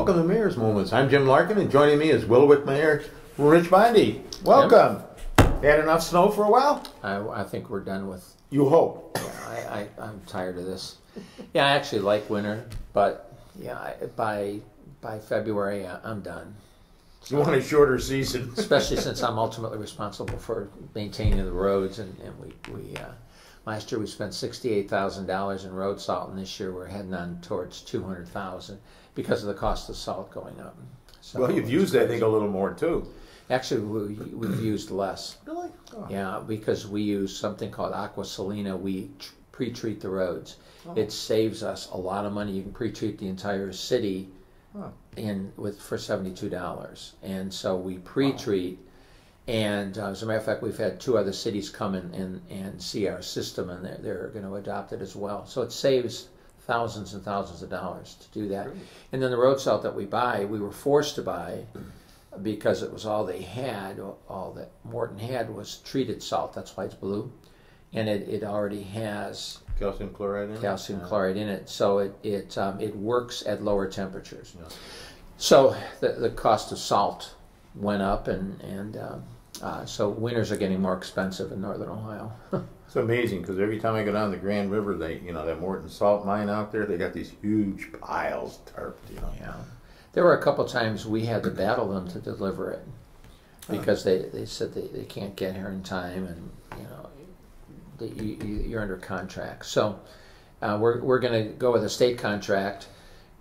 Welcome to Mayor's Moments. I'm Jim Larkin, and joining me is Willowick Mayor Rich Bondy. Welcome. Had enough snow for a while? I think we're done with. You hope. Yeah, I'm tired of this. Yeah, I actually like winter, but yeah, by February I'm done. You want a shorter season, especially since I'm ultimately responsible for maintaining the roads, and we last year we spent $68,000 in road salt, and this year we're heading on towards $200,000 because of the cost of salt going up. So well, you've used, I think, a little more too. Actually, we've used less. Really? Oh. Yeah, because we use something called aqua salina. We pre-treat the roads. Oh. It saves us a lot of money. You can pre-treat the entire city for $72, and so we pre-treat. Wow. And as a matter of fact, we've had 2 other cities come in and see our system, and they're going to adopt it as well. So it saves thousands and thousands of dollars to do that. Great. And then the road salt that we buy, we were forced to buy because it was all they had. All that Morton had was treated salt. That's why it's blue, and it already has calcium chloride in chloride in it. So it works at lower temperatures. Yeah. So the cost of salt went up, and so winters are getting more expensive in northern Ohio. It's amazing because every time I go down the Grand River, that Morton salt mine out there, they got these huge piles tarped. Yeah, there were a couple times we had to battle them to deliver it because they said they can't get here in time, and you're under contract. So we're going to go with a state contract.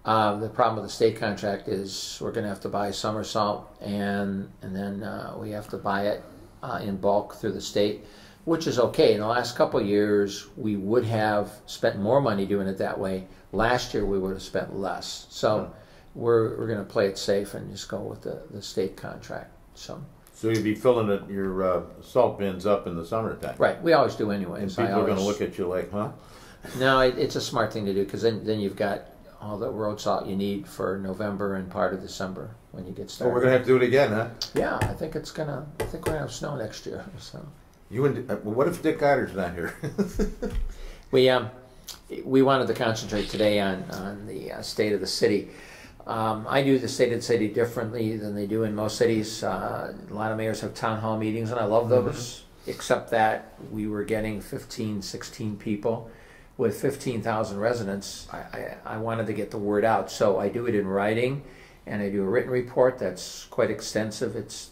The problem with the state contract is we're going to have to buy summer salt, and then we have to buy it in bulk through the state, which is okay. In the last couple of years, we would have spent more money doing it that way. Last year, we would have spent less. So we're going to play it safe and just go with the state contract. So you'd be filling your salt bins up in the summertime. Right. We always do anyway. And people are going to look at you like, huh? No, it's a smart thing to do because then you've got all the road salt you need for November and part of December when you get started. Oh, we're gonna have to do it again, huh? Yeah, I think we're gonna have snow next year. So. What if Dick Goddard's not here? We wanted to concentrate today on the state of the city. I do the state of the city differently than they do in most cities. A lot of mayors have town hall meetings, and I love those. Except that we were getting 15, 16 people. With 15,000 residents, I wanted to get the word out, so I do it in writing, and I do a written report that's quite extensive. It's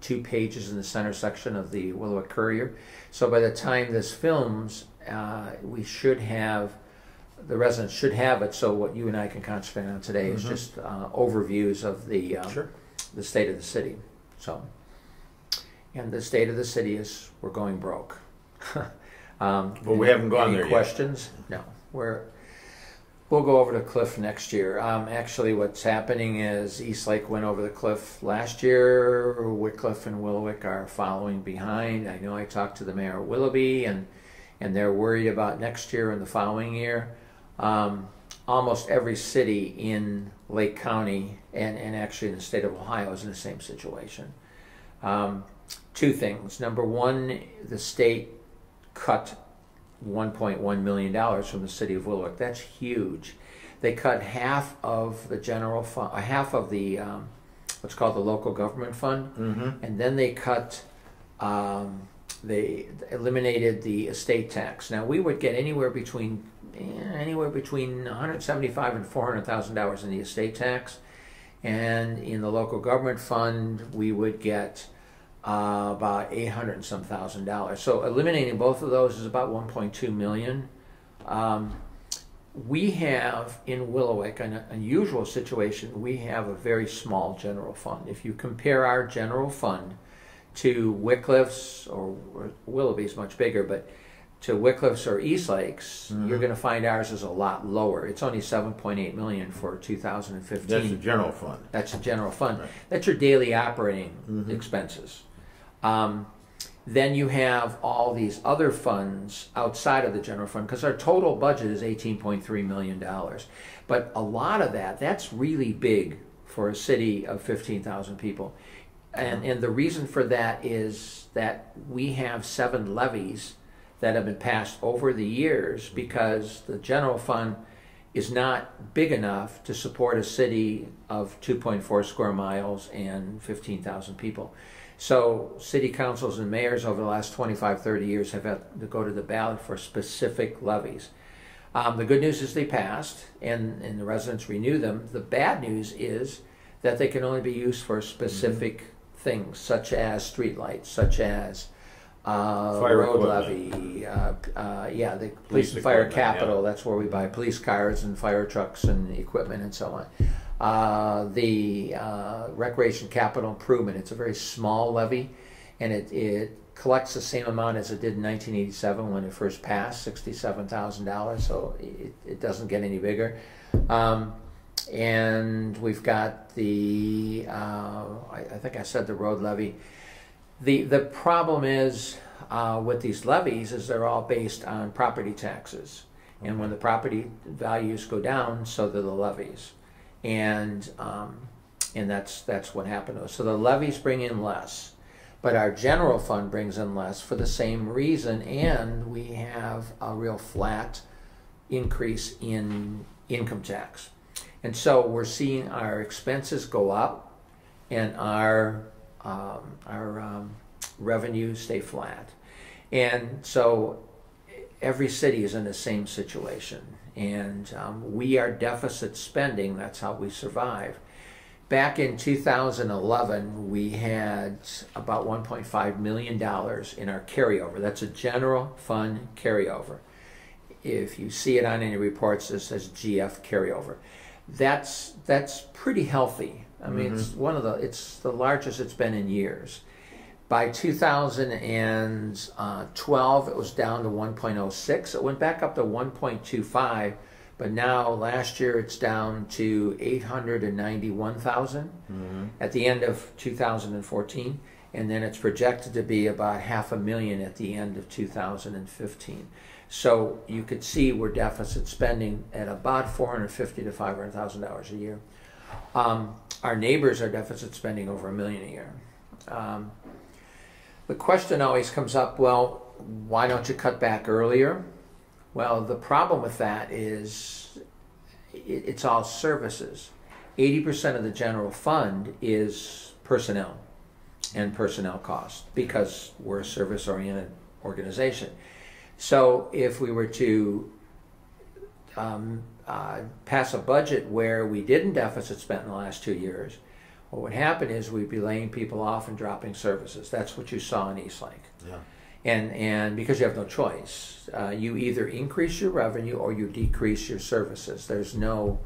2 pages in the center section of the Willowick Courier. So by the time this films, we should have, the residents should have it, so what you and I can concentrate on today is just overviews of the state of the city. So, and the state of the city is we're going broke. But we haven't gone there yet. Any questions? No. We'll go over the cliff next year. Actually, what's happening is Eastlake went over the cliff last year. Wickliffe and Willowick are following behind. I know I talked to the mayor of Willoughby, and they're worried about next year and the following year. Almost every city in Lake County and actually in the state of Ohio is in the same situation. 2 things. Number one, the state cut $1.1 million from the city of Willowick. That's huge. They cut half of the general fund, half of the what's called the local government fund, and then they cut. They eliminated the estate tax. Now we would get anywhere between $175,000 and $400,000 in the estate tax, and in the local government fund we would get about $800 and some thousand. So eliminating both of those is about $1.2 million. We have in Willowick an unusual situation. We have a very small general fund. If you compare our general fund to Wickliffe's, or Willoughby's much bigger, but to Wickliffe's or Eastlake's, you're going to find ours is a lot lower. It's only $7.8 million for 2015. That's the general fund. That's the general fund. Right. That's your daily operating expenses. Then you have all these other funds outside of the general fund, because our total budget is $18.3 million. But a lot of that's really big for a city of 15,000 people. And the reason for that is that we have 7 levies that have been passed over the years, because the general fund is not big enough to support a city of 2.4 square miles and 15,000 people. So city councils and mayors over the last 25, 30 years have had to go to the ballot for specific levies. The good news is they passed, and the residents renew them. The bad news is that they can only be used for specific things, such as streetlights, such as road levy, the police and fire capital, that's where we buy police cars and fire trucks and equipment and so on. The recreation capital improvement, it's a very small levy, and it collects the same amount as it did in 1987 when it first passed, $67,000, so it doesn't get any bigger. And we've got the, I think I said the road levy. The problem is with these levies is they're all based on property taxes. And when the property values go down, so do the levies. And that's what happened. So the levies bring in less, but our general fund brings in less for the same reason, and we have a real flat increase in income tax. And so we're seeing our expenses go up and our revenues stay flat. And so every city is in the same situation. And we are deficit spending, that's how we survive. Back in 2011, we had about $1.5 million in our carryover. That's a general fund carryover. If you see it on any reports, it says GF carryover. That's pretty healthy. I mean, it's the largest it's been in years. By 2012, it was down to 1.06. It went back up to 1.25, but now last year it's down to 891,000 at the end of 2014, and then it's projected to be about 500,000 at the end of 2015. So you could see we're deficit spending at about $450,000 to $500,000 a year. Our neighbors are deficit spending over $1 million a year. The question always comes up, well, why don't you cut back earlier? Well, the problem with that is it's all services. 80% of the general fund is personnel and personnel costs because we're a service-oriented organization. So if we were to pass a budget where we didn't deficit spend in the last 2 years, what would happen is we'd be laying people off and dropping services. That's what you saw in Eastlake. Yeah. And because you have no choice, you either increase your revenue or you decrease your services. There's no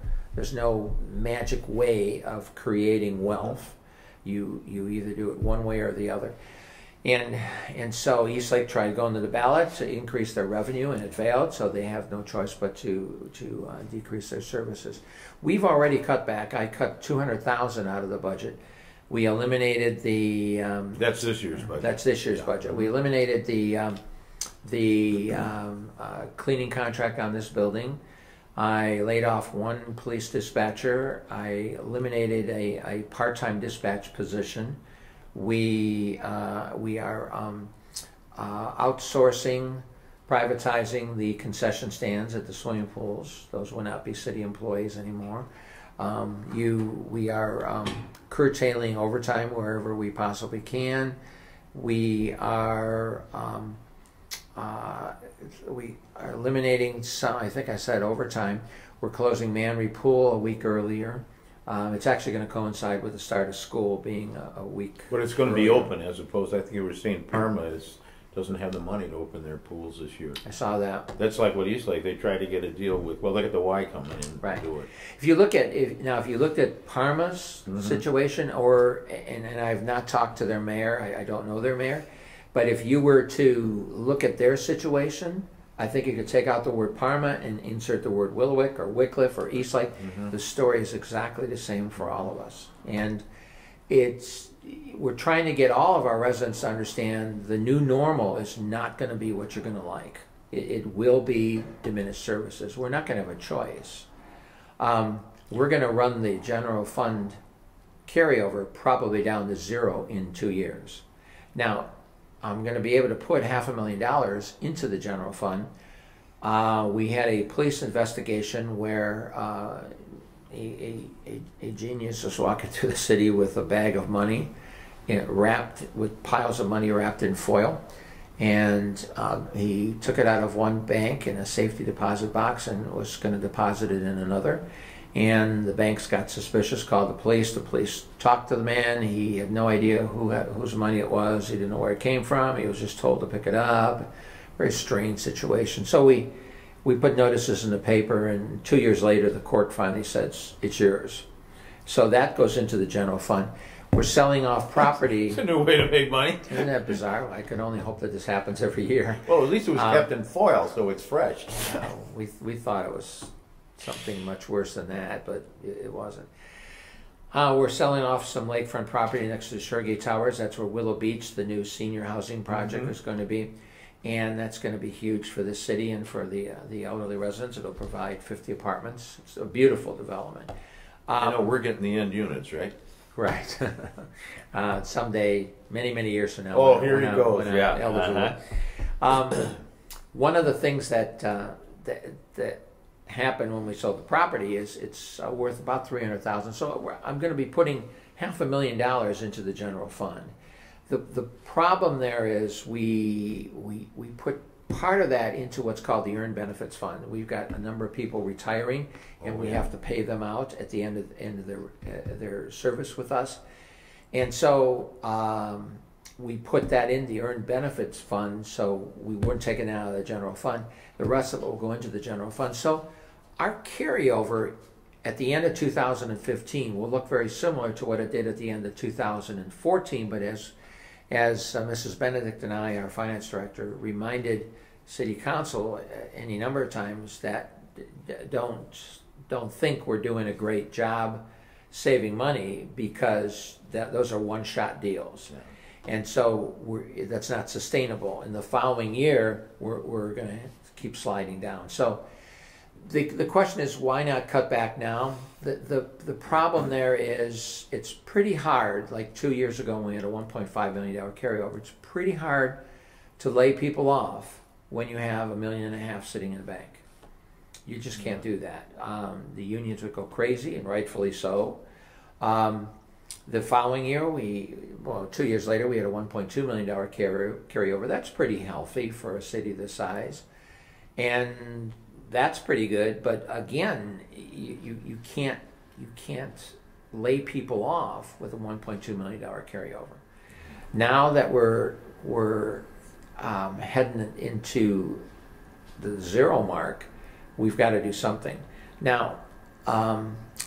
magic way of creating wealth. You either do it one way or the other. And so Eastlake tried going to the ballot to increase their revenue, and it failed, so they have no choice but to decrease their services. We've already cut back. I cut $200,000 out of the budget. We eliminated the... that's this year's budget. That's this year's budget. We eliminated the cleaning contract on this building. I laid off one police dispatcher. I eliminated a part-time dispatch position. We are outsourcing, privatizing the concession stands at the swimming pools. Those will not be city employees anymore. We are curtailing overtime wherever we possibly can. We are eliminating some, I think I said overtime. We're closing Manry Pool a week earlier. It's actually going to coincide with the start of school being a week. But it's going to be open as opposed, I think you were saying Parma doesn't have the money to open their pools this year. I saw that. That's like what Eastlake, they tried to get a deal with, well, look at the Y coming in and do it. If you look at, if you looked at Parma's situation, and I've not talked to their mayor, I don't know their mayor, but if you were to look at their situation, I think you could take out the word Parma and insert the word Willowick or Wycliffe or Eastlake. The story is exactly the same for all of us. And we're trying to get all of our residents to understand the new normal is not going to be what you're going to like. It will be diminished services. We're not going to have a choice. We're going to run the general fund carryover probably down to zero in 2 years. Now, I'm going to be able to put $500,000 into the general fund, We had a police investigation where a genius was walking through the city with a bag of money, wrapped with piles of money wrapped in foil, and he took it out of one bank in a safety deposit box and was going to deposit it in another. And the banks got suspicious, called the police. The police talked to the man. He had no idea whose money it was. He didn't know where it came from. He was just told to pick it up. Very strange situation. So we put notices in the paper, and 2 years later the court finally says it's yours. So that goes into the general fund. We're selling off property. It's a new way to make money. Isn't that bizarre? I can only hope that this happens every year. Well, at least it was kept in foil, so it's fresh. We thought it was something much worse than that, but it wasn't. We're selling off some lakefront property next to the Shoregate Towers. That's where Willow Beach, the new senior housing project, is going to be. And that's going to be huge for the city and for the elderly residents. It'll provide 50 apartments. It's a beautiful development. I know we're getting the end units, right? Right. Someday, many years from now. Oh, here he goes. Yeah. One of the things that happened when we sold the property is it's worth about $300,000. So I'm going to be putting $500,000 into the general fund. The problem there is we put part of that into what's called the Earned Benefits Fund. We've got a number of people retiring, and we have to pay them out at the end of their service with us. And so we put that in the Earned Benefits Fund, so we weren't taking it out of the general fund. The rest of it will go into the general fund. So our carryover at the end of 2015 will look very similar to what it did at the end of 2014, but as Mrs. Benedict and I, our finance director, reminded City Council any number of times that don't think we're doing a great job saving money, because those are one-shot deals. Yeah. And so that's not sustainable. In the following year, we're going to keep sliding down. So the question is, why not cut back now? The problem there is it's pretty hard. Like 2 years ago when we had a $1.5 million carryover, it's pretty hard to lay people off when you have $1.5 million sitting in the bank. You just can't do that. The unions would go crazy, and rightfully so. The following year, 2 years later, we had a $1.2 million carryover. That's pretty healthy for a city this size. And that's pretty good, but again, you can't lay people off with a $1.2 million carryover. Now that we're heading into the zero mark, we've got to do something. Now,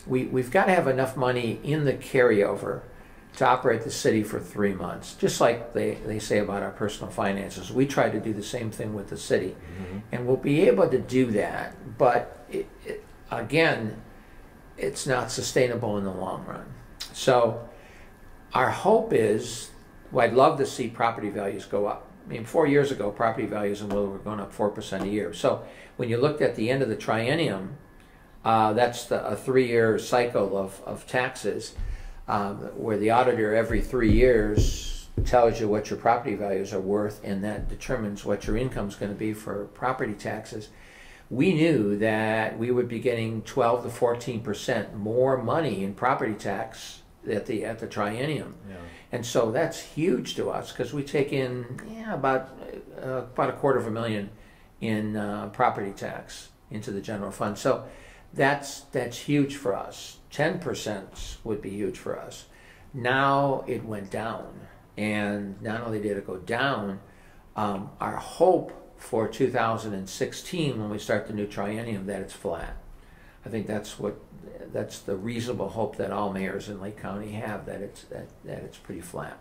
we've got to have enough money in the carryover to operate the city for 3 months. Just like they say about our personal finances, we try to do the same thing with the city. Mm-hmm. And we'll be able to do that, but again, it's not sustainable in the long run. So our hope is, well, I'd love to see property values go up. I mean, 4 years ago, property values in Willow were going up 4% a year. So when you looked at the end of the triennium, that's a 3-year cycle of taxes, where the auditor every 3 years tells you what your property values are worth, and that determines what your income is going to be for property taxes. We knew that we would be getting 12 to 14% more money in property tax at the triennium. Yeah. And so that's huge to us, because we take in about $250,000 in property tax into the general fund. So that's huge for us. 10% would be huge for us. Now it went down, and not only did it go down, our hope for 2016, when we start the new triennium, that it's flat. I think that's the reasonable hope that all mayors in Lake County have, that it's pretty flat.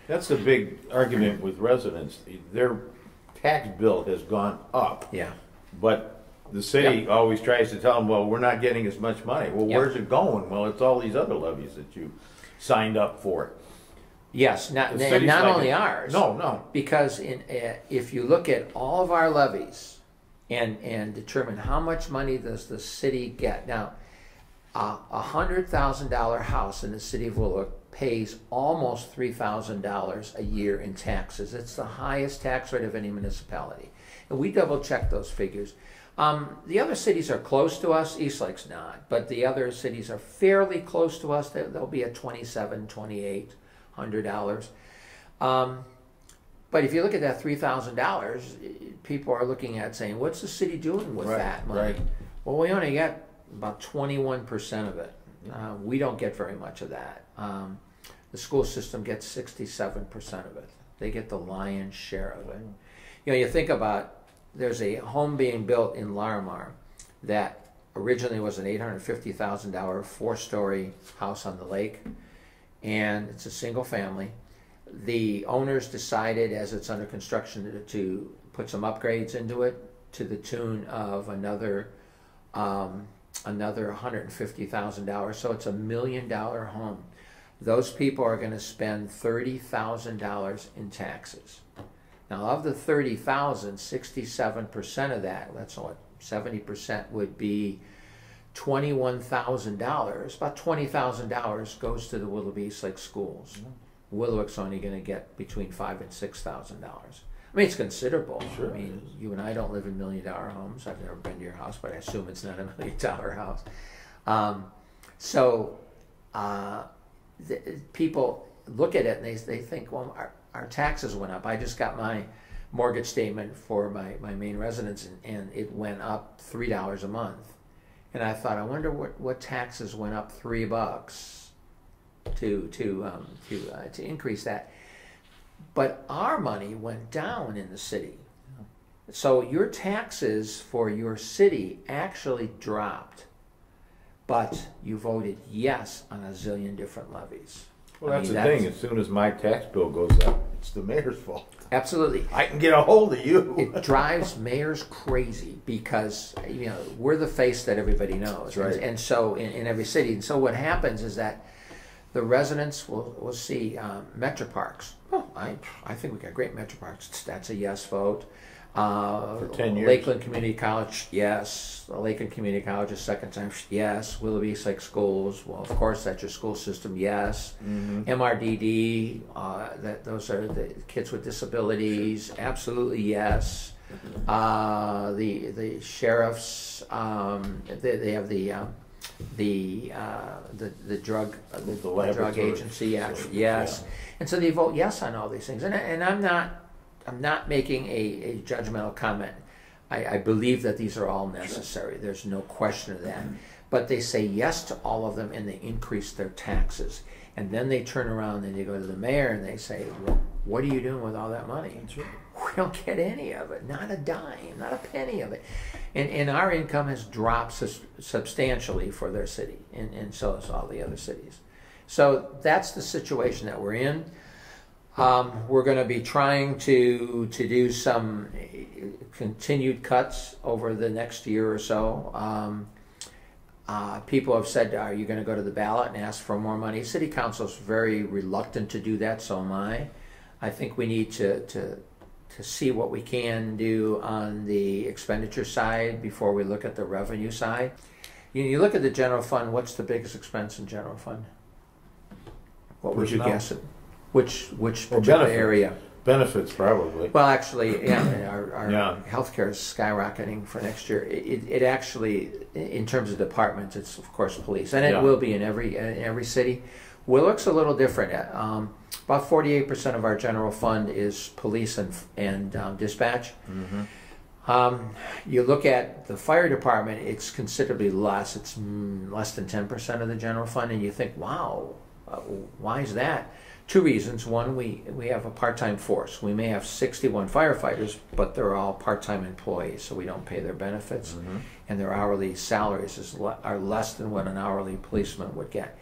That's the big argument with residents. Their tax bill has gone up. Yeah. But the city always tries to tell them, well, we're not getting as much money. Well, where's it going? Well, it's all these other levies that you signed up for. Yes, not only ours. No. Because if you look at all of our levies and determine how much money does the city get. Now, a $100,000 house in the city of Willow pays almost $3,000 a year in taxes. It's the highest tax rate of any municipality. And we double check those figures. The other cities are close to us. Eastlake's not, but the other cities are fairly close to us. They'll be at $2,700, $2,800. But if you look at that $3,000, people are looking at saying, what's the city doing with that money? Right. Well, we only get about 21% of it. We don't get very much of that. The school system gets 67% of it. They get the lion's share of it. You know, you think about, there's a home being built in Larimar that originally was an $850,000 4-story house on the lake, and it's a single family. The owners decided, as it's under construction, to put some upgrades into it to the tune of another $150,000. So it's $1 million home. Those people are going to spend $30,000 in taxes. Now, of the $30,000, 67% of that, that's what, 70% would be $21,000. About $20,000 goes to the Willoughby Eastlake schools. Willowick's only going to get between $5,000 and $6,000. I mean, it's considerable. Sure. I mean, you and I don't live in $1 million homes. I've never been to your house, but I assume it's not a $1 million house. People look at it and they think, well, our taxes went up. I just got my mortgage statement for my main residence, and it went up $3 a month. And I thought, I wonder what taxes went up $3 to increase that. But our money went down in the city. So your taxes for your city actually dropped, but you voted yes on a zillion different levies. Well, that's the thing. As soon as my tax bill goes up, it's the mayor's fault. Absolutely. I can get a hold of you. It drives mayors crazy because, you know, we're the face that everybody knows. That's right. And so in every city. And so what happens is that the residents will see Metro Parks. Oh, I think we got great Metro Parks. That's a yes vote. For 10 years. Lakeland Community College, yes. Lakeland Community College a second time, yes. Willoughby Eastlake Schools, well, of course, that's your school system, yes. MRDD, those are the kids with disabilities, absolutely yes. The sheriffs, they have the drug agency, yes. And so they vote yes on all these things. And I'm not making a judgmental comment. I believe that these are all necessary. Sure. There's no question of that. But they say yes to all of them, and they increase their taxes. And then they turn around and they go to the mayor and they say, well, what are you doing with all that money? Sure. We don't get any of it, not a dime, not a penny of it. And our income has dropped substantially for their city, and so has all the other cities. So that's the situation that we're in. We're going to be trying to do some continued cuts over the next year or so. People have said, are you going to go to the ballot and ask for more money? City Council is very reluctant to do that, so am I. I think we need to see what we can do on the expenditure side before we look at the revenue side. You look at the general fund, what's the biggest expense in general fund? What would you guess it? Which particular area? Benefits, probably. Well, actually, yeah, our healthcare is skyrocketing for next year. It actually, in terms of departments, it's of course police, and it will be in every city. Willowick's a little different. About 48% of our general fund is police and dispatch. You look at the fire department; it's considerably less. It's less than 10% of the general fund, and you think, wow, why is that? Two reasons. One, we have a part-time force. We may have 61 firefighters, but they're all part-time employees, so we don't pay their benefits, and their hourly salaries are less than what an hourly policeman would get,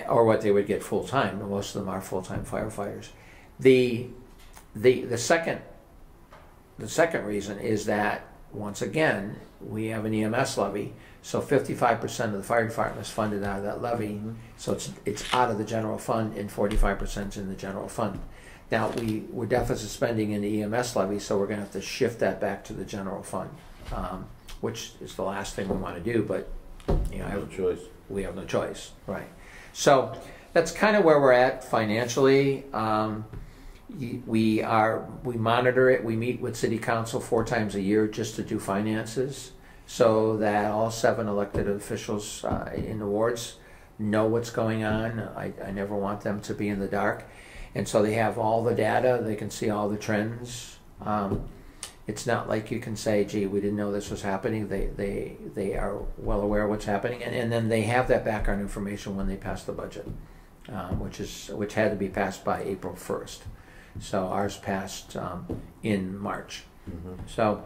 or what they would get full-time. Most of them are full-time firefighters. The second reason is that, once again, we have an EMS levy. So 55% of the fire department is funded out of that levy. So it's out of the general fund, and 45% is in the general fund. Now we're deficit spending in the EMS levy, so we're going to have to shift that back to the general fund, which is the last thing we want to do. But we have no choice, right? So that's kind of where we're at financially. We monitor it. We meet with city council 4 times a year just to do finances, so that all 7 elected officials in the wards know what's going on. I never want them to be in the dark, and so they have all the data. They can see all the trends. It's not like you can say, "Gee, we didn't know this was happening." They are well aware of what's happening, and then they have that background information when they pass the budget, which had to be passed by April 1st. So ours passed in March. So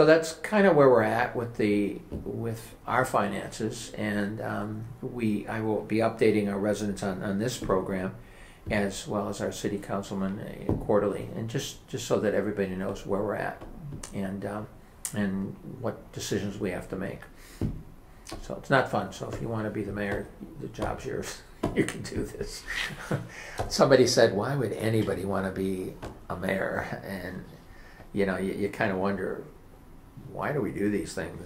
that's kind of where we're at with our finances, and I will be updating our residents on this program, as well as our city councilman quarterly, and just so that everybody knows where we're at and what decisions we have to make. So it's not fun. So if you want to be the mayor, the job's yours. You can do this. Somebody said, "Why would anybody want to be a mayor?" And you kind of wonder, why do we do these things?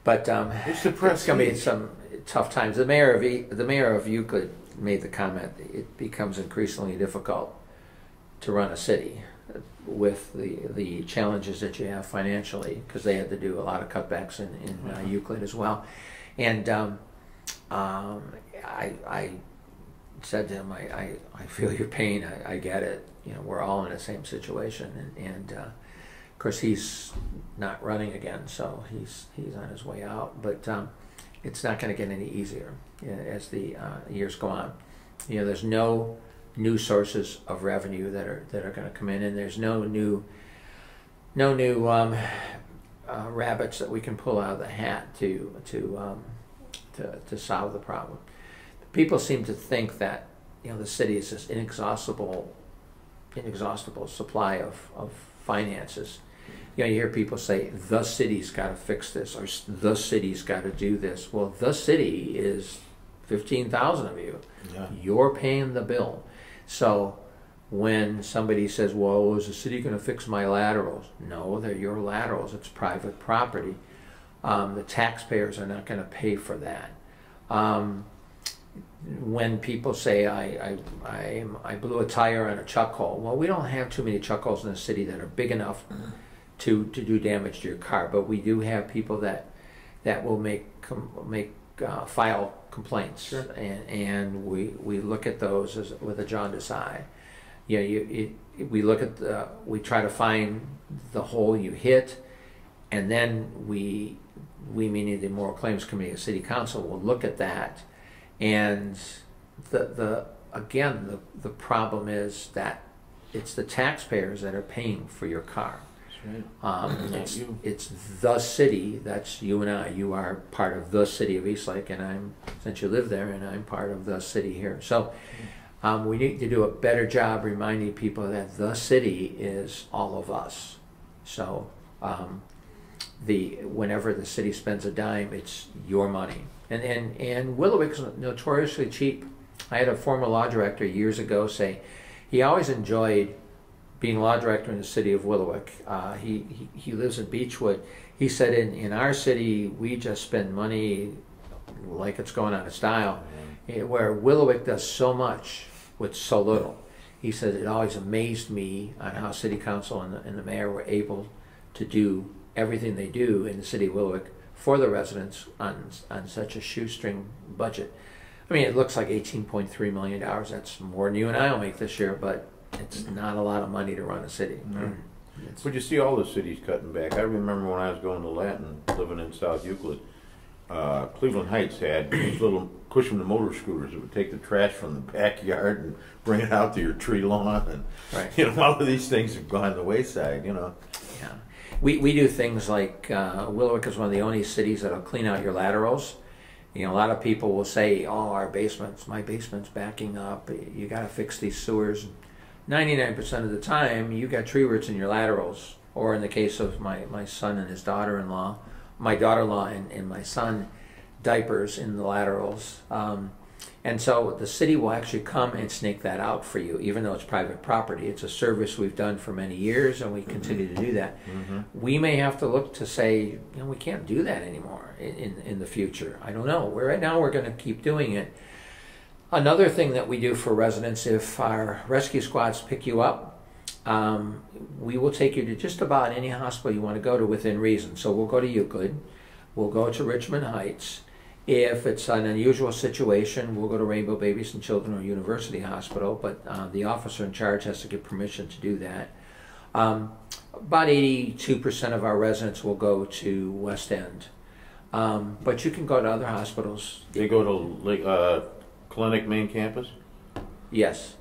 But it's going to be some tough times. The mayor of Euclid made the comment, it becomes increasingly difficult to run a city with the challenges that you have financially, because they had to do a lot of cutbacks in Euclid as well. And I said to him, I feel your pain. I get it. We're all in the same situation. And of course, he's not running again, so he's on his way out. But it's not going to get any easier as the years go on. There's no new sources of revenue that are going to come in, and there's no new rabbits that we can pull out of the hat to solve the problem. People seem to think that the city is this inexhaustible supply of finances. You hear people say the city's got to fix this, or the city's got to do this. Well, the city is 15,000 of you. Yeah. You're paying the bill. So when somebody says, "Well, is the city going to fix my laterals?" No, they're your laterals. It's private property. The taxpayers are not going to pay for that. When people say, I blew a tire on a chuck hole, well, we don't have too many chuck holes in the city that are big enough to do damage to your car, but we do have people that will file complaints. Sure. And we look at those with a jaundiced eye. We try to find the hole you hit, and then we meaning the Moral Claims Committee of City Council will look at that, and the problem is that it's the taxpayers that are paying for your car. Right. It's the city. That's you and I. You are part of the city of Eastlake, and since you live there, and I'm part of the city here. So we need to do a better job reminding people that the city is all of us. So whenever the city spends a dime, it's your money. And Willowick's notoriously cheap. I had a former law director years ago say he always enjoyed being law director in the city of Willowick. He lives in Beechwood. He said in our city we just spend money like it's going out of style, where Willowick does so much with so little. He said it always amazed me on how city council and the mayor were able to do everything they do in the city of Willowick for the residents on such a shoestring budget. I mean, it looks like $18.3 million. That's more than you and I will make this year, but it's not a lot of money to run a city. No. But you see all the cities cutting back. I remember when I was going to Latin, living in South Euclid, Cleveland Heights had these little Cushman motor scooters that would take the trash from the backyard and bring it out to your tree lawn. And right. All of these things have gone to the wayside. Yeah. We do things like Willowick is one of the only cities that'll clean out your laterals. A lot of people will say, "Oh, my basement's backing up. You got to fix these sewers." 99% of the time, you got tree roots in your laterals, or in the case of my son and his daughter-in-law, my daughter-in-law and my son, diapers in the laterals. And so the city will actually come and snake that out for you, even though it's private property. It's a service we've done for many years, and we continue to do that. Mm-hmm. We may have to look to say, we can't do that anymore in the future. I don't know. Right now we're going to keep doing it. Another thing that we do for residents, if our rescue squads pick you up, we will take you to just about any hospital you want to go to within reason. So we'll go to Euclid, we'll go to Richmond Heights. If it's an unusual situation, we'll go to Rainbow Babies and Children or University Hospital, but the officer in charge has to get permission to do that. About 82% of our residents will go to West End. But you can go to other hospitals. They go to clinic main campus? Yes.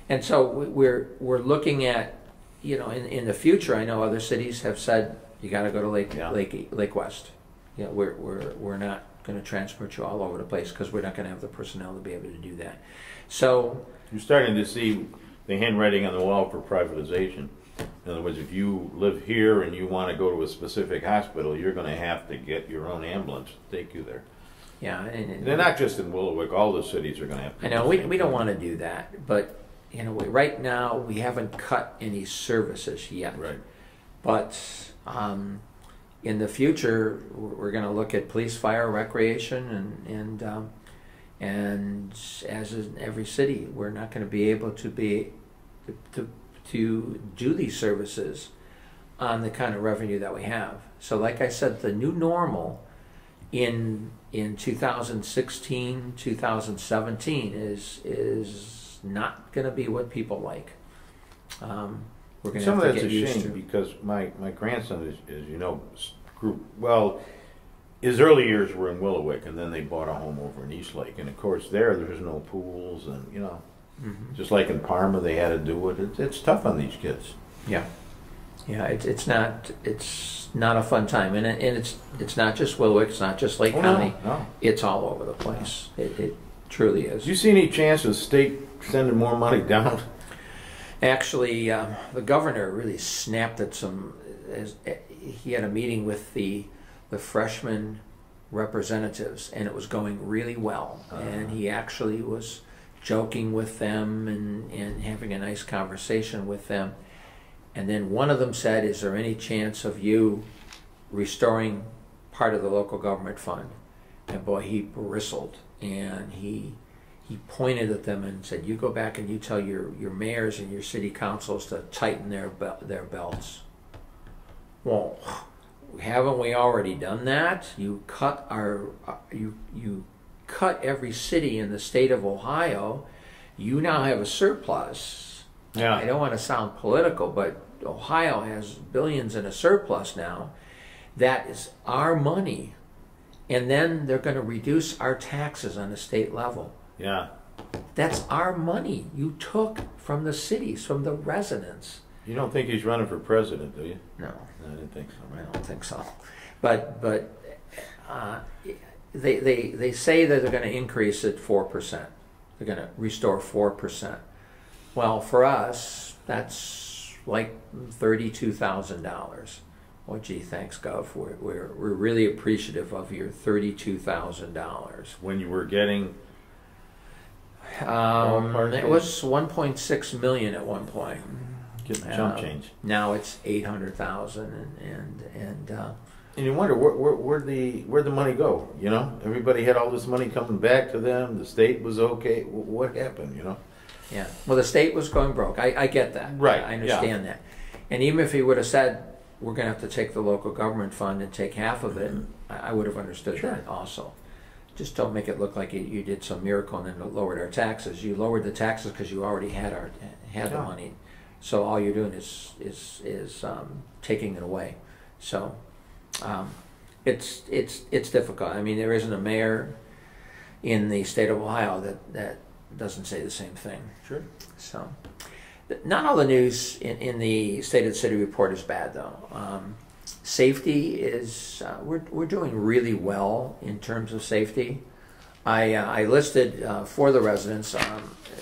And so we're looking at, you know, in the future, I know other cities have said you got to go to Lake West. You know, we're not going to transport you all over the place because we're not going to have the personnel to be able to do that. So you're starting to see the handwriting on the wall for privatization. In other words, if you live here and you want to go to a specific hospital, you're going to have to get your own ambulance to take you there. Yeah, and they're not just in Willowick. All the cities are going to have to. I know we don't want to do that, but you know, right now we haven't cut any services yet. Right. But in the future, we're going to look at police, fire, recreation, and as in every city, we're not going to be able to do these services on the kind of revenue that we have. So, like I said, the new normal in 2016, 2017 is not going to be what people like. We're going to Some have of to that's get a used shame to. because my grandson is you know, well, his early years were in Willowick, and then they bought a home over in Eastlake, and of course there's no pools, and you know, just like in Parma they had to do it. It's tough on these kids. Yeah, yeah. It's not a fun time, and it's not just Willowick. It's not just Lake County. No. It's all over the place. It truly is. Do you see any chance of the state sending more money down? Actually, the governor really snapped at some. He had a meeting with the freshman representatives, and it was going really well. And he actually was joking with them and having a nice conversation with them. And then one of them said, "Is there any chance of you restoring part of the local government fund?" And boy, he bristled, and he pointed at them and said, "You go back and you tell your mayors and your city councils to tighten their belts." Well, haven't we already done that? You cut you cut every city in the state of Ohio. You now have a surplus. Yeah. I don't want to sound political, but Ohio has billions in a surplus now. That is our money. And then they're going to reduce our taxes on the state level. Yeah. That's our money you took from the cities, from the residents. You don't think he's running for president, do you? No. I didn't think so. I don't think so. But they say that they're going to increase it 4%. They're going to restore 4%. Well, for us, that's like $32,000. Well, gee, thanks, Gov. We're really appreciative of your $32,000. When you were getting, It was 1.6 million at one point. getting chump change. Now it's 800,000, And you wonder where'd the money go? You know, everybody had all this money coming back to them. The state was okay. What happened? You know. yeah. Well, the state was going broke. I get that. Right, I understand that. And even if he would have said we're going to have to take the local government fund and take half of it, I would have understood that also. Just don't make it look like you did some miracle and then lowered our taxes. You lowered the taxes because you already had the money. So all you're doing is taking it away. So it's difficult. I mean, there isn't a mayor in the state of Ohio that doesn't say the same thing. Sure. So not all the news in the State of the City report is bad, though. Safety is we're doing really well in terms of safety. I listed for the residents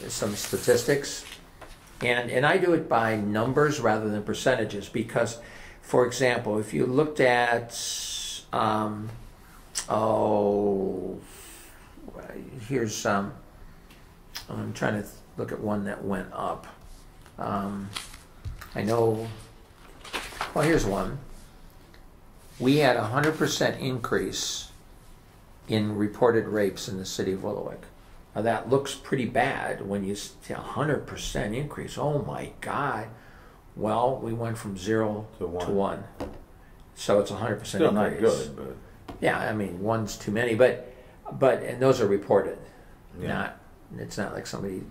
some statistics. And I do it by numbers rather than percentages because, for example, if you looked at, here's I'm trying to look at one that went up. I know, well, here's one. We had a 100% increase in reported rapes in the city of Willowick. that looks pretty bad when you see 100% increase. Oh my God. Well, we went from 0 to 1. So it's 100% Still increase. not good, but yeah, I mean, one's too many, but and those are reported. yeah. It's not like somebody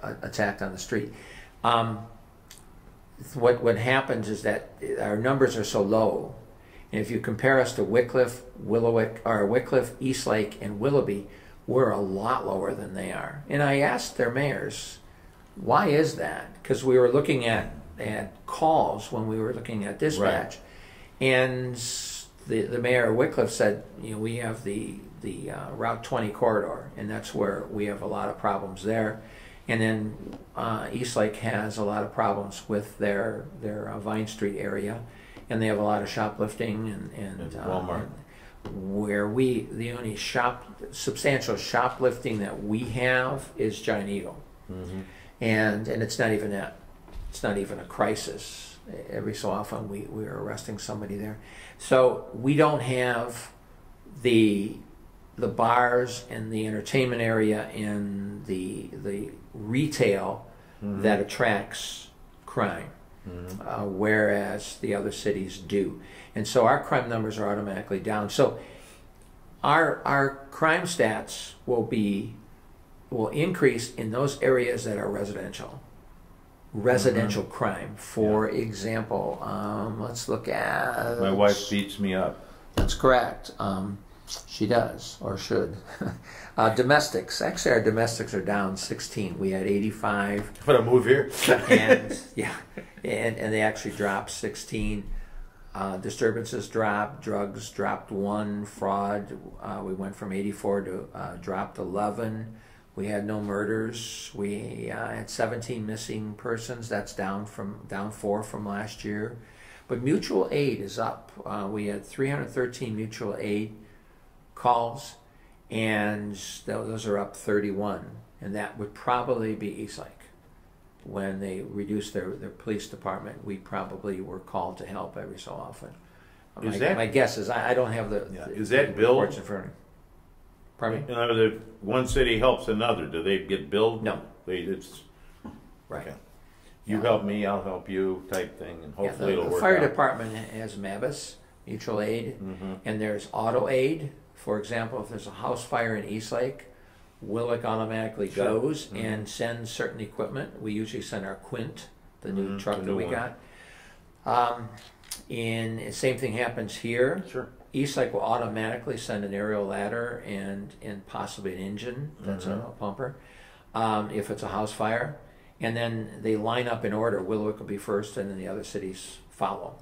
attacked on the street. What happens is that our numbers are so low, and if you compare us to Wickliffe, Wickliffe, Eastlake, and Willoughby, we're a lot lower than they are. And I asked their mayors, why is that? Because we were looking at calls when we were looking at dispatch, Right. and the mayor of Wickliffe said, we have the Route 20 corridor, and that's where we have a lot of problems there. And then Eastlake has a lot of problems with their Vine Street area, and they have a lot of shoplifting and Walmart. Where the only substantial shoplifting that we have is Giant Eagle, Mm-hmm. and it's not even that. It's not even a crisis. Every so often we are arresting somebody there. So we don't have the bars and the entertainment area and the retail Mm-hmm. that attracts crime, Mm-hmm. whereas the other cities do. And so our crime numbers are automatically down. So our crime stats will increase in those areas that are residential crime. For example, let's look at... My wife beats me up. That's correct. She does, or should. Domestics. Actually, our domestics are down 16. We had 85. But I move here. And yeah, and they actually dropped 16. Disturbances dropped. Drugs dropped 1. Fraud, we went from 84 to dropped 11. We had no murders. We had 17 missing persons. That's down 4 from last year. But mutual aid is up. We had 313 mutual aid calls, and those are up 31. And that would probably be Eastlake. When they reduced their police department, we probably were called to help every so often. My guess is I don't have the is that billed? reports in front of me. Pardon me? In other words, if one city helps another, do they get billed? No. It's Right. okay. You help me, I'll help you, type thing, and hopefully it'll the work fire out. department has MABUS, mutual aid, and there's auto aid. For example, if there's a house fire in Eastlake, Willick automatically goes and sends certain equipment. We usually send our Quint, the new truck that we got. And same thing happens here. Sure. Eastlake will automatically send an aerial ladder and possibly an engine. That's a pumper. If it's a house fire. And then they line up in order. Willowick will be first, and then the other cities follow.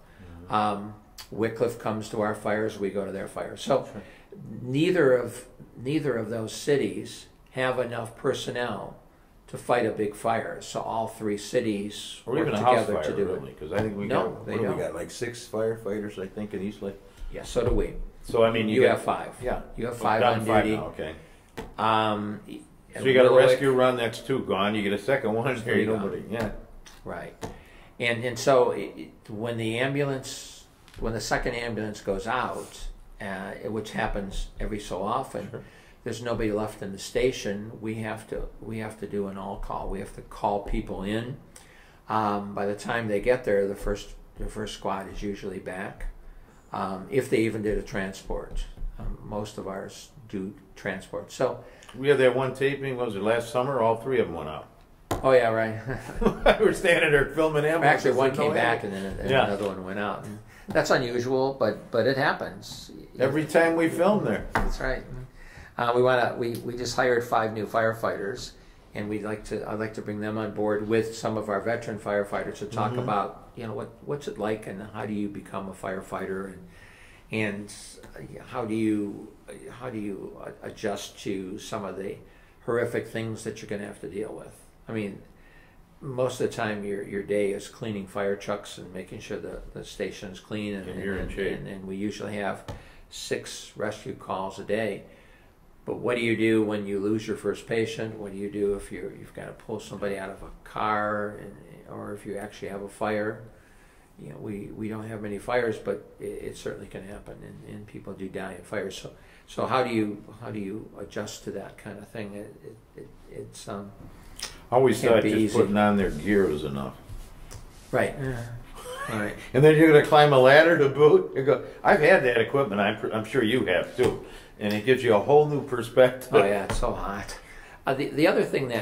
Wickliffe comes to our fires, we go to their fires. So neither of those cities have enough personnel to fight a big fire. So all 3 cities Or work even a house together fire, to do really, it. because I think we No, got, they what do we don't. got, like 6 firefighters, I think, in Eastlake? Yeah, so do we. So, I mean, You got, have 5. Yeah. You have 5 Down on 5 duty. now, okay. So So you got a rescue run, that's 2 gone, you get a second one, There here you go. nobody, yeah. Right. And so when the second ambulance goes out, which happens every so often, there's nobody left in the station. We have to do an all call. We have to call people in. By the time they get there, the first squad is usually back. If they even did a transport, most of ours do transport. So We had that one taping, what was it, last summer? All 3 of them went out. oh yeah, right. We were standing there filming ambulances. Actually, one and no came back ambulance. and then another one went out. And that's unusual, but it happens. Every time we film there. That's right. We just hired 5 new firefighters, and I'd like to bring them on board with some of our veteran firefighters to talk about what's it like and how do you become a firefighter and how do you adjust to some of the horrific things that you're going to have to deal with. I mean, most of the time your day is cleaning fire trucks and making sure the station is clean, and you're in shape. And we usually have 6 rescue calls a day. But what do you do when you lose your first patient? What do you do if you've got to pull somebody out of a car, or if you actually have a fire? We don't have many fires, but it certainly can happen, and people do die in fires. So how do you adjust to that kind of thing? It's I always can't thought be just easy. putting on their gear was enough. right. All right. And then you're going to climb a ladder to boot. You go. I've had that equipment. I'm sure you have too. And it gives you a whole new perspective. Oh yeah, it's so hot. The other thing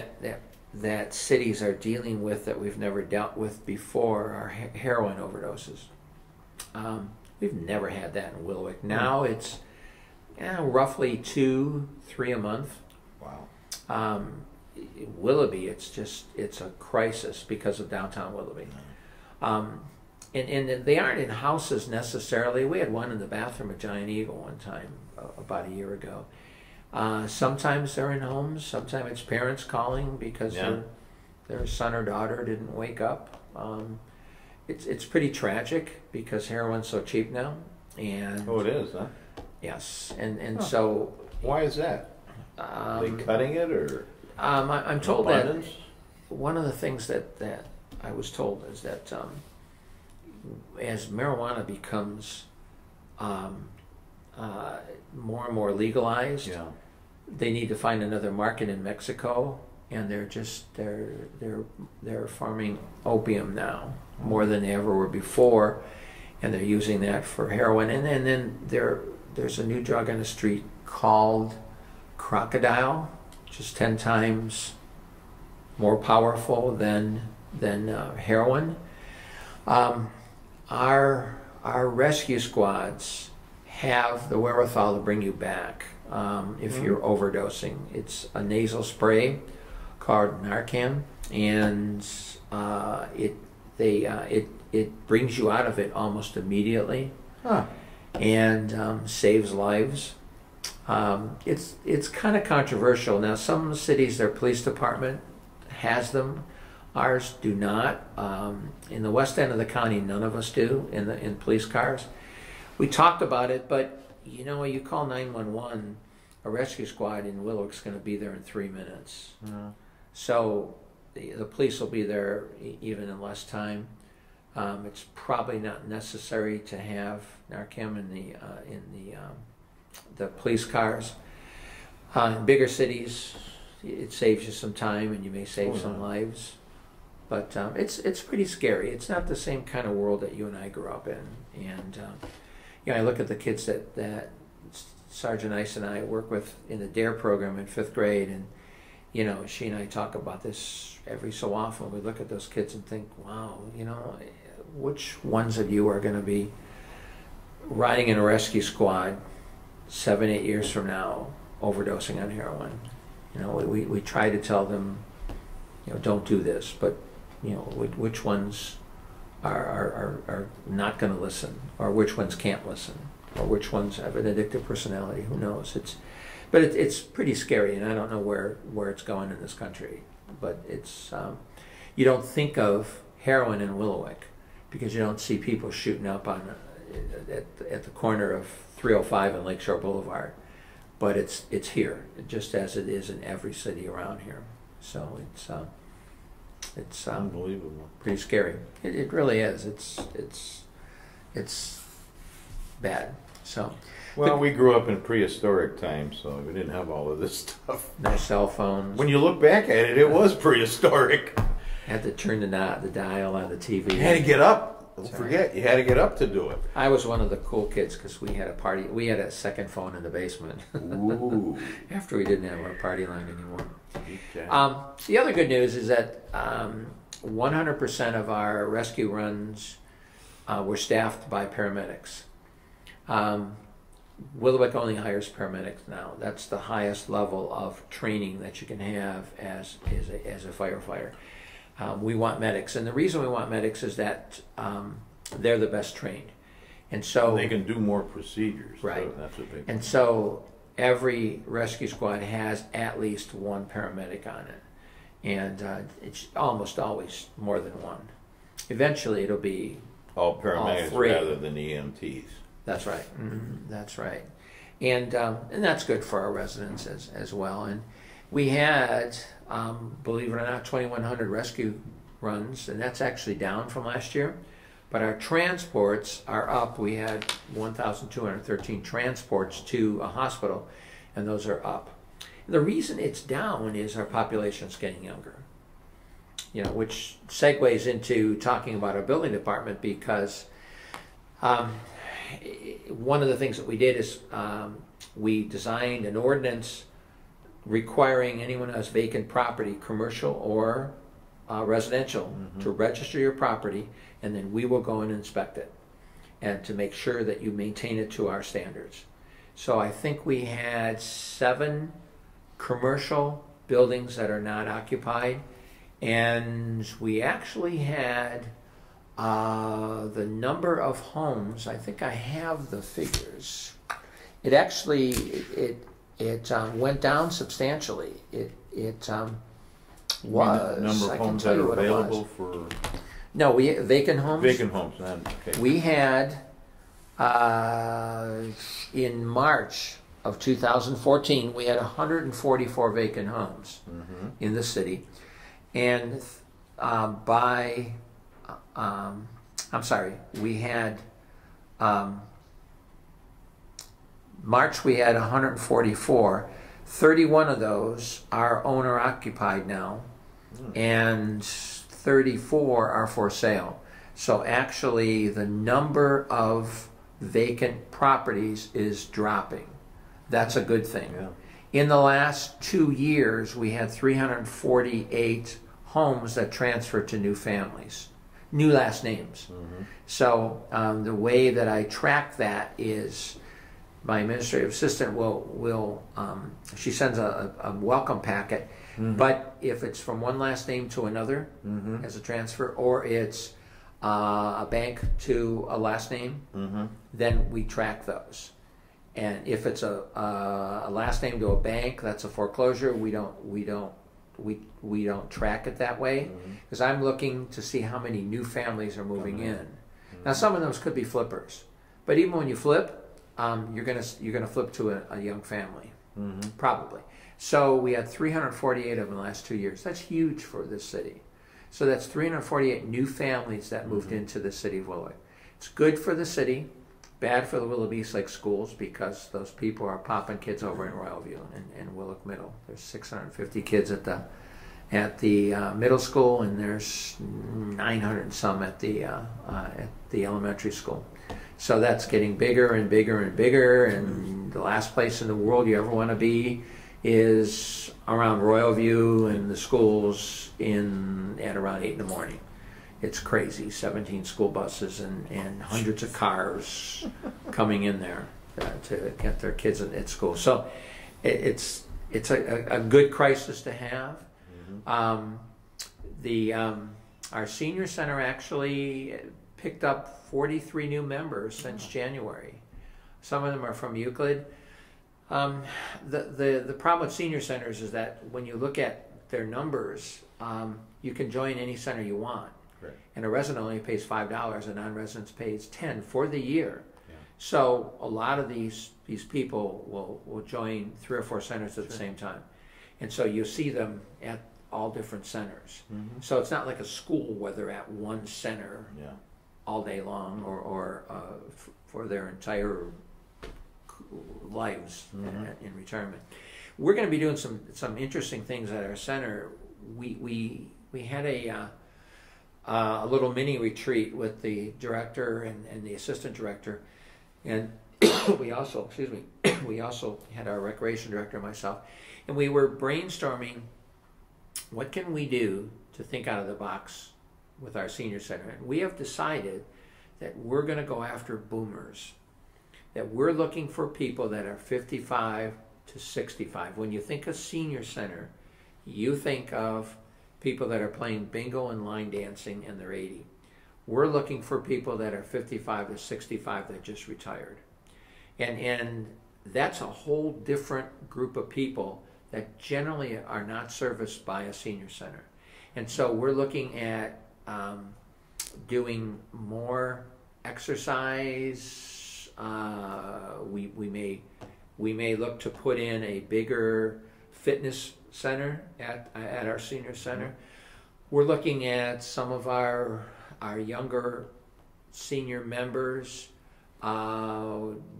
that cities are dealing with that we've never dealt with before are heroin overdoses. We've never had that in Willowick. Now it's roughly 2-3 a month. Wow. Willoughby, it's a crisis because of downtown Willoughby. And they aren't in houses necessarily. We had one in the bathroom at Giant Eagle one time, about a year ago. Sometimes they're in homes. Sometimes it's parents calling because their son or daughter didn't wake up. It's pretty tragic because heroin's so cheap now. And Oh, it is, huh? yes, and so Why is that? Are they cutting it or I'm told abundance? that one of the things that I was told is that as marijuana becomes more and more legalized, Yeah. they need to find another market in Mexico, and they're farming opium now more than they ever were before, and they're using that for heroin. And then there's a new drug on the street called crocodile, just 10 times more powerful than heroin. Our rescue squads have the wherewithal to bring you back if you're overdosing. It's a nasal spray called Narcan, and it brings you out of it almost immediately, and saves lives. It's kind of controversial. Now, some cities, their police department has them. Ours do not. In the west end of the county, none of us do in police cars. We talked about it, but you call 911, a rescue squad in Willowick's going to be there in 3 minutes. Yeah. So the police will be there even in less time. It's probably not necessary to have Narcan in the police cars. In bigger cities, it saves you some time and you may save some lives. But it's pretty scary. It's not the same kind of world that you and I grew up in. And I look at the kids that Sergeant Ice and I work with in the DARE program in 5th grade, and she and I talk about this every so often. We look at those kids and think, wow, which ones of you are going to be riding in a rescue squad 7-8 years from now overdosing on heroin? We try to tell them, don't do this, but which ones are not going to listen, or which ones can't listen, or which ones have an addictive personality. Who knows? But it's pretty scary, and I don't know where it's going in this country. But it's you don't think of heroin in Willowick because you don't see people shooting up at the corner of 305 and Lakeshore Boulevard. But it's here, just as it is in every city around here. So it's Unbelievable. pretty scary. It really is. It's bad. So Well, we grew up in prehistoric times, so we didn't have all of this stuff. no cell phones. When you look back at it, it was prehistoric. Had to turn the dial on the TV. You had to get up. Don't That's forget, you had to get up to do it. I was one of the cool kids because we had a party. We had a second phone in the basement Ooh. after we didn't have our party line anymore. Okay. The other good news is that 100% of our rescue runs were staffed by paramedics. Willowick only hires paramedics now. That's the highest level of training that you can have as a firefighter. We want medics, and the reason we want medics is that they're the best trained, and so they can do more procedures. Right. So that's a big. And so every rescue squad has at least one paramedic on it, and it's almost always more than one. Eventually, it'll be all paramedics three. rather than EMTs. That's right. That's right, and that's good for our residents as well. And we had, believe it or not, 2,100 rescue runs, and that's actually down from last year. But our transports are up. We had 1,213 transports to a hospital, and those are up. The reason it's down is our population's getting younger. You know, which segues into talking about our building department, because one of the things that we did is we designed an ordinance requiring anyone who has vacant property, commercial or residential, to register your property, and then we will go and inspect it and to make sure that you maintain it to our standards. So I think we had 7 commercial buildings that are not occupied, and we actually had the number of homes. I think I have the figures. It actually it went down substantially. It was. Number of homes that are available for. No, vacant homes. Vacant homes. Okay. We had in March of 2014, we had 144 vacant homes in the city, and we had March we had 144. 31 of those are owner occupied now, and 34 are for sale. So actually the number of vacant properties is dropping. That's a good thing. Yeah. In the last 2 years, we had 348 homes that transferred to new families, new last names. So the way that I track that is my administrative assistant will she sends a welcome packet, but if it's from one last name to another as a transfer, or it's a bank to a last name, then we track those. And if it's a last name to a bank, that's a foreclosure. We don't track it that way, because I'm looking to see how many new families are moving in. Now some of those could be flippers, but even when you flip, you're gonna flip to a young family, probably. So we had 348 of them in the last 2 years. That's huge for this city. So that's 348 new families that moved into the city of Willow. It's good for the city, bad for the Willow Beast Lake schools, because those people are popping kids over in Royalview and Willock Middle. There's 650 kids at the middle school, and there's 900 and some at the elementary school. So that's getting bigger and bigger and bigger, and the last place in the world you ever want to be is around Royalview and the schools at around 8 in the morning. It's crazy. 17 school buses and hundreds of cars coming in there to get their kids at school. So it's a good crisis to have. Our senior center actually picked up 43 new members since January. Some of them are from Euclid. The problem with senior centers is that when you look at their numbers, you can join any center you want. Right. And a resident only pays $5, a non-resident pays $10 for the year. Yeah. So a lot of these people will join 3 or 4 centers at the same time. And so you see them at all different centers. So it's not like a school where they're at one center all day long or for their entire lives in retirement. We're going to be doing some interesting things at our center. We had a little mini retreat with the director and the assistant director, and we also had our recreation director and myself, and we were brainstorming what can we do to think out of the box with our senior center. And we have decided that we're going to go after boomers, that we're looking for people that are 55 to 65. When you think of senior center, you think of people that are playing bingo and line dancing and they're 80. We're looking for people that are 55 to 65 that just retired. And that's a whole different group of people that generally are not serviced by a senior center. And so we're looking at doing more exercise. We may look to put in a bigger fitness center at our senior center. We're looking at some of our younger senior members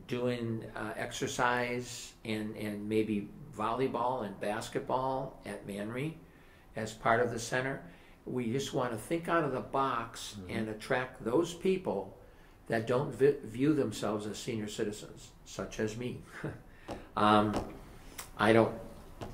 doing exercise and maybe volleyball and basketball at Manry as part of the center. We just want to think out of the box and attract those people that don't view themselves as senior citizens, such as me. I don't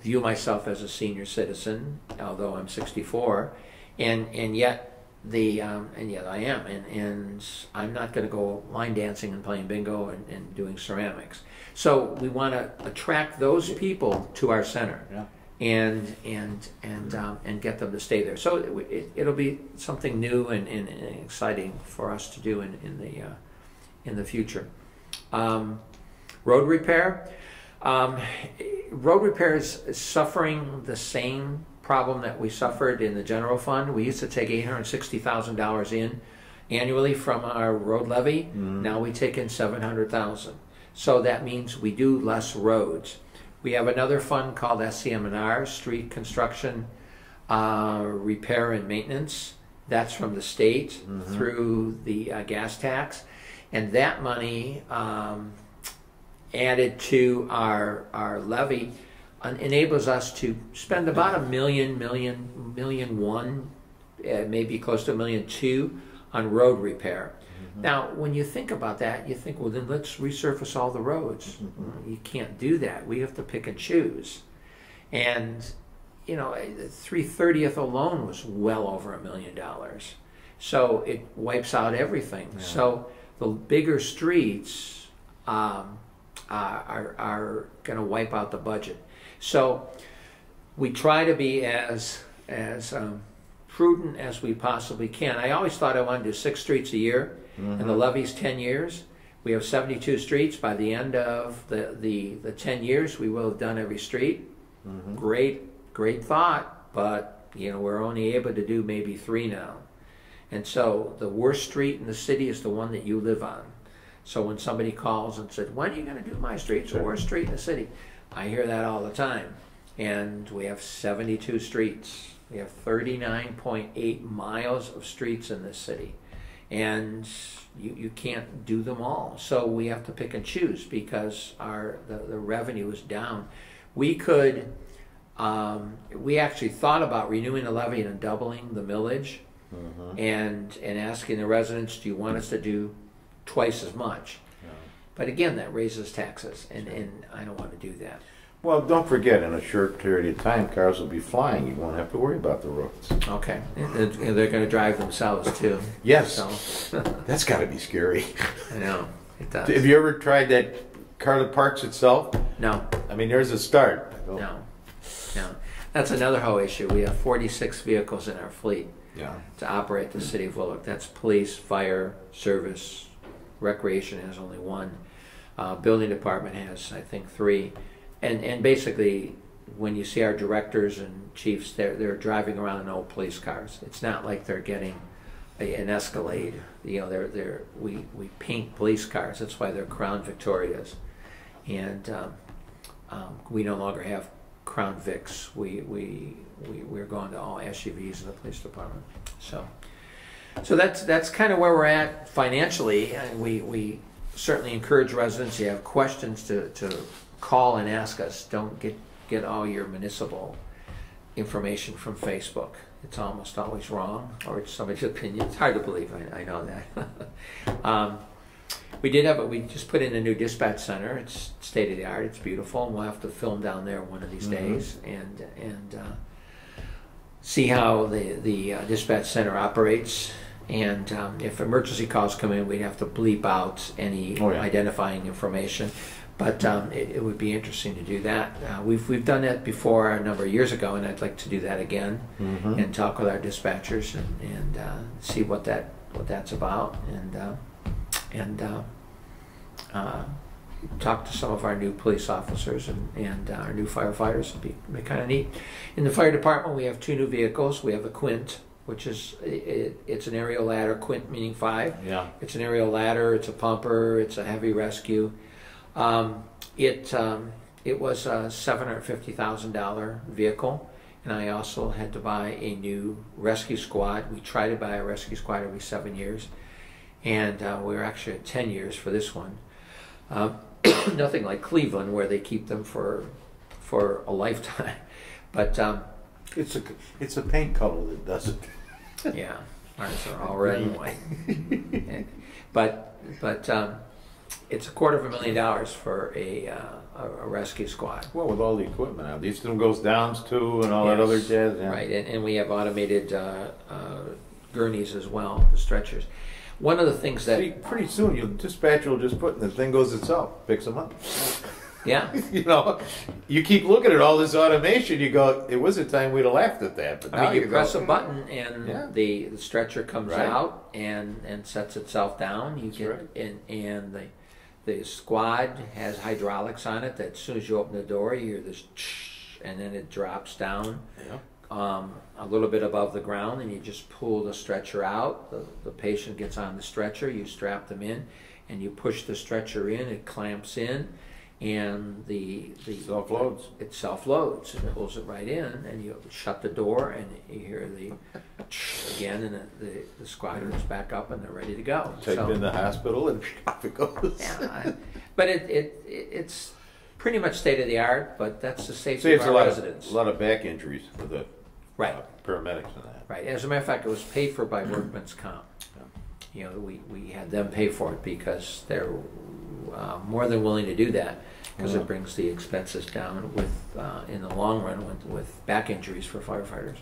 view myself as a senior citizen, although I'm 64, and yet I am, and I'm not going to go line dancing and playing bingo and doing ceramics. So we want to attract those people to our center. Yeah. And get them to stay there. So it'll be something new and exciting for us to do in the future. Road repair. Road repair is suffering the same problem that we suffered in the general fund. We used to take $860,000 in annually from our road levy. Now we take in $700,000. So that means we do less roads. We have another fund called SCM&R, Street Construction Repair and Maintenance. That's from the state through the gas tax. And that money added to our levy enables us to spend about $1 million, maybe close to $1.2 million on road repair. Now, when you think about that, you think, well, then let's resurface all the roads. You can't do that. We have to pick and choose. And, 330th alone was well over $1 million. So it wipes out everything. Yeah. So the bigger streets are going to wipe out the budget. So we try to be as prudent as we possibly can. I always thought I wanted to do 6 streets a year. And the levy's 10 years. We have 72 streets. By the end of the 10 years, we will have done every street. Great thought, but we're only able to do maybe 3 now. And so the worst street in the city is the one that you live on. So when somebody calls and said, when are you going to do my street? It's the worst street in the city. I hear that all the time. And we have 72 streets. We have 39.8 miles of streets in this city. And you can't do them all. So we have to pick and choose because the revenue is down. We could, we actually thought about renewing the levy and doubling the millage and asking the residents, do you want us to do twice as much? Yeah. But again, that raises taxes, and I don't want to do that. Well, don't forget, in a short period of time, cars will be flying. You won't have to worry about the roads. Okay. And they're going to drive themselves, too. Yes. So. That's got to be scary. I know. It does. Have you ever tried that car that parks itself? No. I mean, there's a start. No. That's another whole issue. We have 46 vehicles in our fleet to operate the city of Willock. That's police, fire, service, recreation has only 1. Building department has, I think, 3. And basically, when you see our directors and chiefs, they're driving around in old police cars. It's not like they're getting an Escalade. We paint police cars. That's why they're Crown Victorias, and we no longer have Crown Vics. We're going to all SUVs in the police department. So that's kind of where we're at financially. And we certainly encourage residents. You have questions to call and ask us. Don't get all your municipal information from Facebook. It's almost always wrong, or it's somebody's opinion. It's hard to believe. I know that. We just put in a new dispatch center. It's state of the art. It's beautiful, and we'll have to film down there one of these days and see how the dispatch center operates. And if emergency calls come in, we'd have to bleep out any identifying information. But it would be interesting to do that. We've done that before a number of years ago, and I'd like to do that again and talk with our dispatchers and see what that's about, and talk to some of our new police officers and our new firefighters. It'd be kind of neat. In the fire department, we have 2 new vehicles. We have the Quint, which is it's an aerial ladder. Quint meaning 5. Yeah. It's an aerial ladder. It's a pumper. It's a heavy rescue. It was a $750,000 vehicle, and I also had to buy a new rescue squad. We try to buy a rescue squad every 7 years, and we were actually at 10 years for this one. Nothing like Cleveland, where they keep them for a lifetime. But it's a paint color that does it. yeah, ours are all red and white. But it's $250,000 for a rescue squad. Well, with all the equipment out, these them goes downs too, and all that other jazz. Yeah. Right, and we have automated gurneys as well, the stretchers. One of the things that... See, pretty soon your dispatcher will just put, and the thing goes itself, picks them up. Yeah. You know, you keep looking at all this automation, you go, it was a time we'd have laughed at that, but now I mean, you press a button and yeah. the stretcher comes Right. out and sets itself down. You That's get right. and the squad has hydraulics on it that as soon as you open the door, you hear this and then it drops down. Yeah. A little bit above the ground, and you just pull the stretcher out. The patient gets on the stretcher, you strap them in, and you push the stretcher in, it clamps in, and the Self-loads. It self-loads and pulls it right in, and you shut the door, and you hear the again, and the squad goes back up, and they're ready to go. Take them in the hospital, and off it goes. Yeah, but it's pretty much state of the art, but that's the safety Saves of our residents. a lot of back injuries for the Right. Paramedics and that. Right. As a matter of fact, it was paid for by Workman's Comp. You know, we had them pay for it because they're more than willing to do that because it brings the expenses down with in the long run with back injuries for firefighters.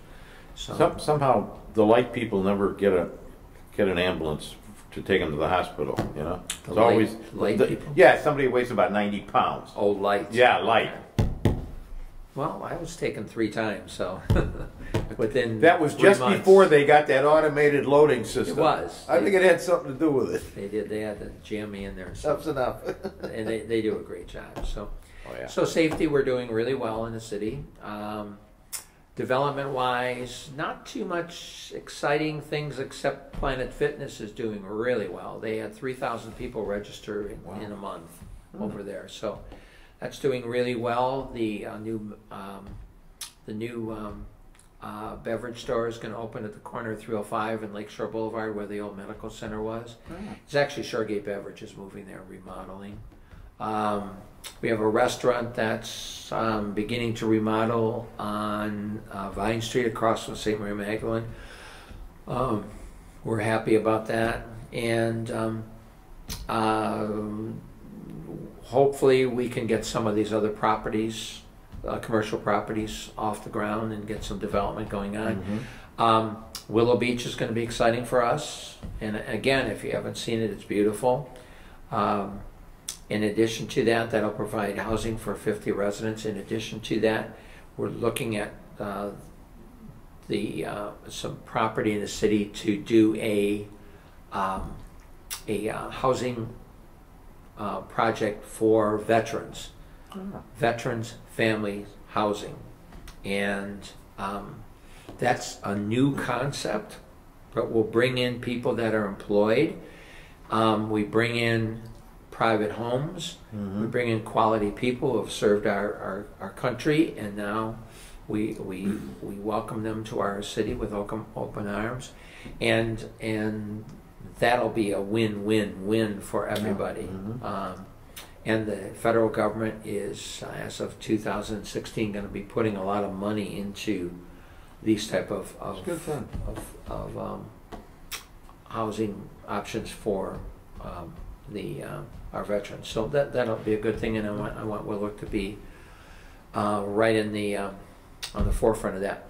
So Somehow the light people never get an ambulance to take them to the hospital. You know, The it's light- always light people? Yeah, somebody weighs about 90 pounds. old lights. Yeah, light. Well, I was taken 3 times, so within That was 3 just months. before they got that automated loading system. It was. I think it had something to do with it. They did. They had to jam me in there. So, Enough's enough. and they do a great job. So. Oh yeah. So safety, we're doing really well in the city. Development-wise, not too much exciting things except Planet Fitness is doing really well. They had 3,000 people register in a month over there, so that's doing really well. The new beverage store is going to open at the corner of 305 and Lakeshore Boulevard, where the old medical center was. It's actually Shoregate Beverage is moving there, remodeling. We have a restaurant that's beginning to remodel on Vine Street across from St. Mary Magdalene. We're happy about that, and hopefully we can get some of these other properties, commercial properties, off the ground and get some development going on. Willow Beach is going to be exciting for us, and again, if you haven't seen it, it's beautiful. In addition to that, that'll provide housing for 50 residents. In addition to that, we're looking at some property in the city to do a housing project for veterans, veterans family housing, and that's a new concept. But we'll bring in people that are employed. We bring in private homes. We bring in quality people who have served our country, and now we welcome them to our city with open arms, and that'll be a win-win-win for everybody. And the federal government is, as of 2016, going to be putting a lot of money into these type of housing options for our veterans. So that'll be a good thing, and I want Willow to be right in on the forefront of that.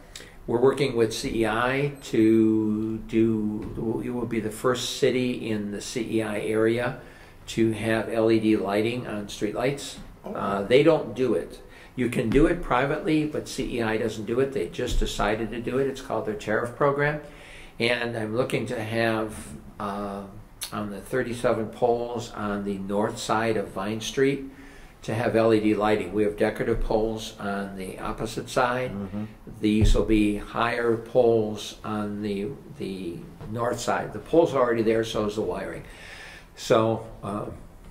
We're working with CEI to do. It will be the first city in the CEI area to have LED lighting on streetlights. They don't do it. You can do it privately, but CEI doesn't do it. They just decided to do it. It's called their tariff program, and I'm looking to have on the 37 poles on the north side of Vine Street to have LED lighting. We have decorative poles on the opposite side. These will be higher poles on the north side. The poles are already there, so is the wiring. So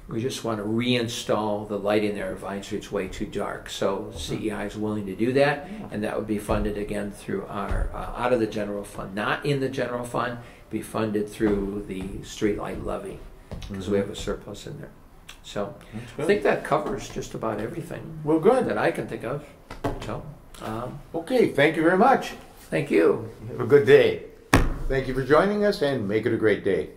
We just want to reinstall the lighting there. Vine Street's way too dark. So CEI is willing to do that, and that would be funded again through our, out of the general fund, not in the general fund, be funded through the streetlight levy, because we have a surplus in there. So I think that covers just about everything. Well, good. That I can think of. So, okay, thank you very much. thank you. Have a good day. Thank you for joining us, and make it a great day.